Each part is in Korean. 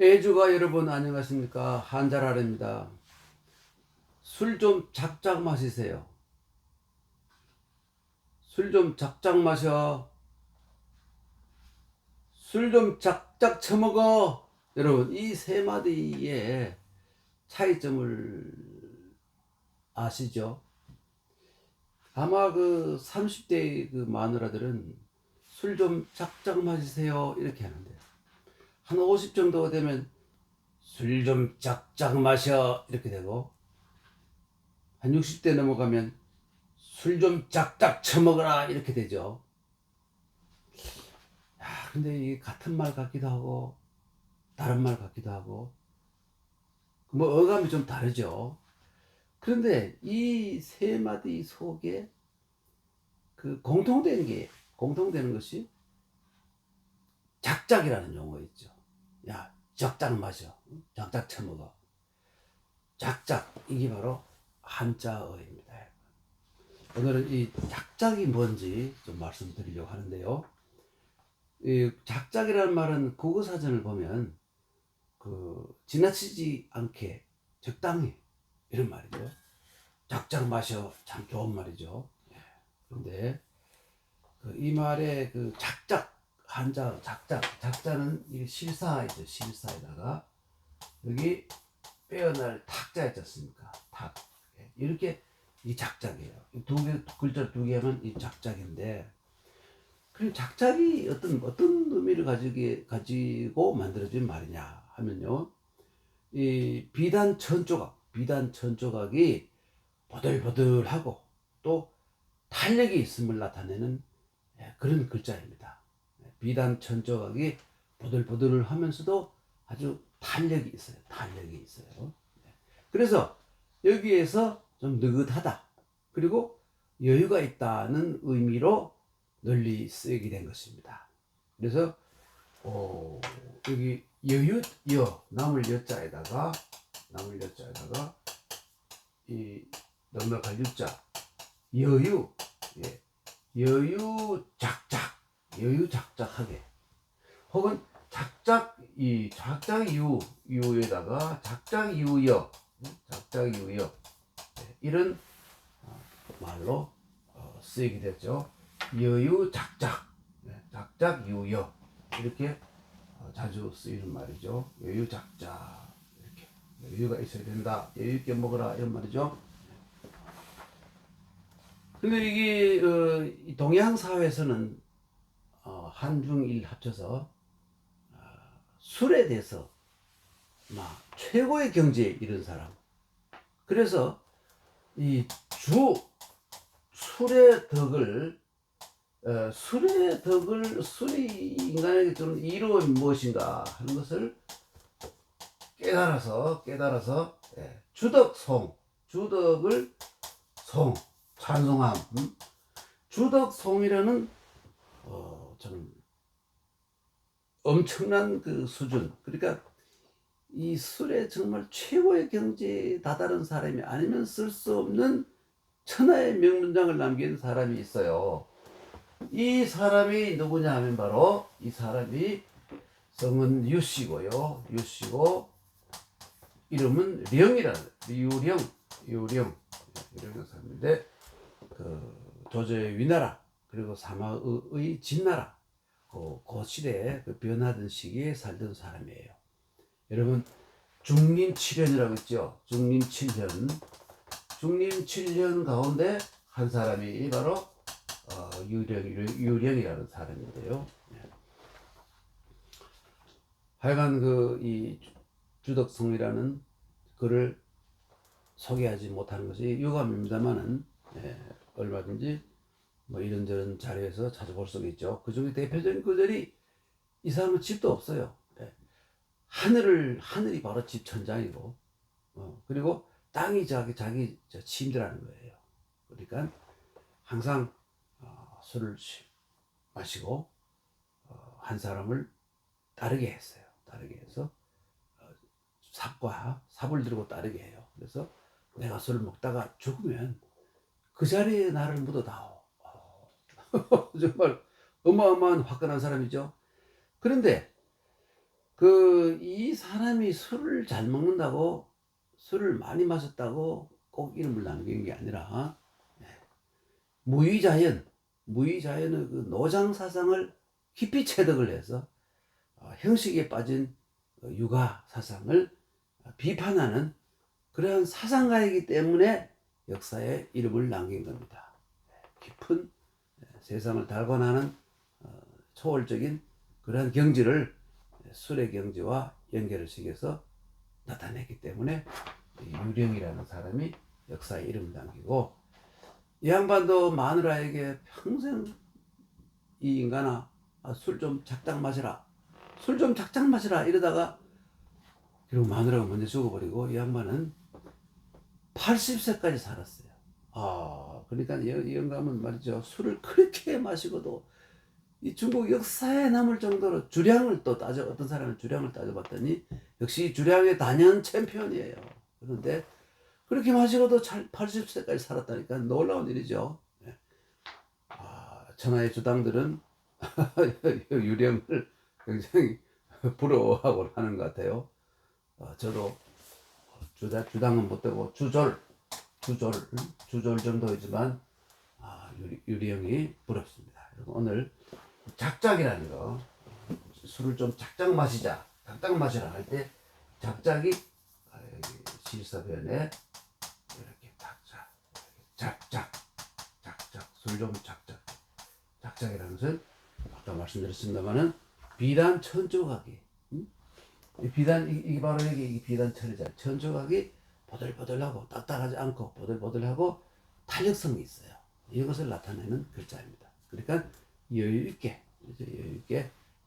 애주가 여러분 안녕하십니까? 한자라입니다. 술 좀 작작 마시세요. 술 좀 작작 마셔. 술 좀 작작 처먹어. 여러분 이 세 마디의 차이점을 아시죠? 아마 그 30대 그 마누라들은 술 좀 작작 마시세요 이렇게 하는데, 한 50 정도 되면 술 좀 작작 마셔 이렇게 되고, 한 60대 넘어가면 술 좀 작작 처먹어라 이렇게 되죠. 야, 근데 이 같은 말 같기도 하고 다른 말 같기도 하고 뭐 어감이 좀 다르죠. 그런데 이 세 마디 속에 그 공통되는 것이 작작이라는 용어 있죠. 야, 적작 마셔, 적작 처먹어. 작작, 이게 바로 한자어입니다. 오늘은 이 작작이 뭔지 좀 말씀드리려고 하는데요. 이 작작이라는 말은 국어사전을 보면 지나치지 않게 적당히 이런 말이죠. 작작 마셔, 참 좋은 말이죠. 그런데 이 말의 그 작작, 한자 작자는 이 실사이죠. 실사에다가 여기 빼어날 탁자 있지 않습니까? 탁. 이렇게 이 작작이에요. 글자 두 개면 이 작작인데, 그 작작이 어떤 의미를 가지고 만들어진 말이냐 하면요. 이 비단 천조각이 보들보들하고 또 탄력이 있음을 나타내는 그런 글자입니다. 비단 천조각이 보들보들하면서도 아주 탄력이 있어요. 그래서 여기에서 좀 느긋하다, 그리고 여유가 있다는 의미로 널리 쓰이게 된 것입니다. 그래서 여기 나물 여자에다가 이 넉넉한 유자, 여유, 예, 여유 작작하게, 혹은 작작 유에다가 작작 이유여, 이런 말로 쓰이게 됐죠. 여유 작작 유여, 이렇게 자주 쓰이는 말이죠. 여유 작작, 이렇게 여유가 있어야 된다, 여유 있게 먹어라, 이런 말이죠. 근데 이게 동양 사회에서는 한중일 합쳐서 술에 대해서 막 최고의 경지에 이른 사람. 그래서 이 술의 덕을 술이 인간에게 주는 이로움이 무엇인가 하는 것을 깨달아서 주덕을 찬송함, 주덕송이라는 좀 엄청난 그 수준, 그러니까 이 술에 정말 최고의 경지에 다다른 사람이 아니면 쓸 수 없는 천하의 명문장을 남긴 사람이 있어요. 이 사람이 누구냐 하면 바로 이 사람이 성은 유씨고요. 이름은 유령이라는 사람인데, 조조의 위나라 그리고 사마의 진나라 그 시대에 변하던 시기에 살던 사람이에요. 여러분 중림 7년이라고 있죠. 중림 7년 가운데 한 사람이 바로 유령이라는 사람인데요. 하여간 이 주덕성이라는 글을 소개하지 못하는 것이 유감입니다만은, 얼마든지 뭐 이런저런 자료에서 찾아볼 수 있죠. 그 중에 대표적인 구절이, 이 사람은 집도 없어요. 하늘이 바로 집 천장이고, 그리고 땅이 자기 침대라는 거예요. 그러니까 항상 술을 마시고 한 사람을 따르게 했어요. 따르게 해서 삽을 들고 따르게 해요. 그래서 내가 술을 먹다가 죽으면 그 자리에 나를 묻어다오. 정말 어마어마한 화끈한 사람이죠. 그런데 이 사람이 술을 잘 먹는다고, 술을 많이 마셨다고 꼭 이름을 남기는 게 아니라, 무의자연, 무의자연의 그 노장 사상을 깊이 체득을 해서 형식에 빠진 육아 사상을 비판하는 그러한 사상가이기 때문에 역사에 이름을 남긴 겁니다. 깊은 세상을 달관하는 초월적인 그러한 경지를 술의 경지와 연결을 시켜서 나타냈기 때문에 유령이라는 사람이 역사에 이름을 남기고, 이 양반도 마누라에게 평생 이 인간아, 술 좀 작작 마시라, 술 좀 작작 마시라 이러다가 그리고 마누라가 먼저 죽어버리고 이 양반은 80세까지 살았어요. 그러니까 이 영감은 말이죠, 술을 그렇게 마시고도 이 중국 역사에 남을 정도로 주량을 또 어떤 사람은 주량을 따져봤더니 역시 주량의 단연 챔피언이에요. 그런데 그렇게 마시고도 80세까지 살았다니까 놀라운 일이죠. 천하의 주당들은 유령을 굉장히 부러워하고 하는 것 같아요. 저도 주당은 못되고 주졸 정도이지만 유령이 부럽습니다. 그리고 오늘 작작이라는 거, 술을 좀 작작 마시자, 작작 마시라 할 때 작작이 실사변에 이렇게 작작, 술 좀 작작이라는 것은 아까 말씀드렸습니다만은 비단 천조각이, 비단 이게 바로 이게 비단 천이잖아요. 천조각이 보들보들하고 딱딱하지 않고 보들보들하고 탄력성이 있어요. 이것을 나타내는 글자입니다. 그러니까 여유 있게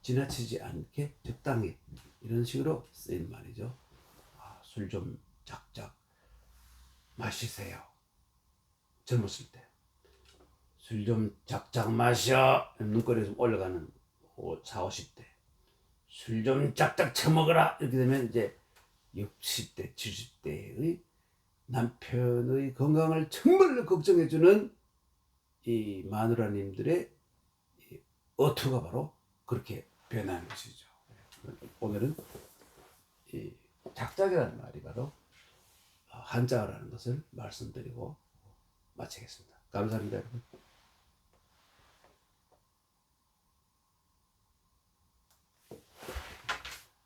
지나치지 않게 적당히 이런 식으로 쓰인 말이죠. 술 좀 작작 마시세요. 젊었을 때 술 좀 작작 마셔, 눈꼬리에 좀 올라가는 40, 50대 술 좀 작작 처먹어라 이렇게 되면 이제 60대 70대의 남편의 건강을 정말로 걱정해주는 이 마누라님들의 어투가 바로 그렇게 변하는 것이죠. 오늘은 이 작작이라는 말이 바로 한자어라는 것을 말씀드리고 마치겠습니다. 감사합니다, 여러분.